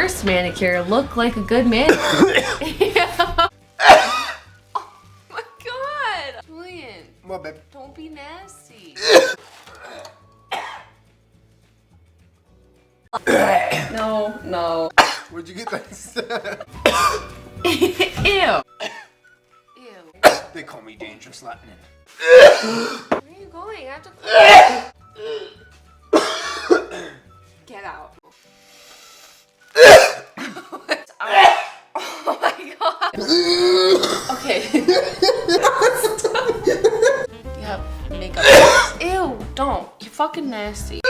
first manicure look like a good manicure. Yeah. Oh my god. Julian. What, babe? Don't be nasty. No. Where'd you get that? Ew. They call me Dangerous Lightning. Where are you going? I have to get out. Oh my god. Okay. You have makeup. Ew, don't. You're fucking nasty.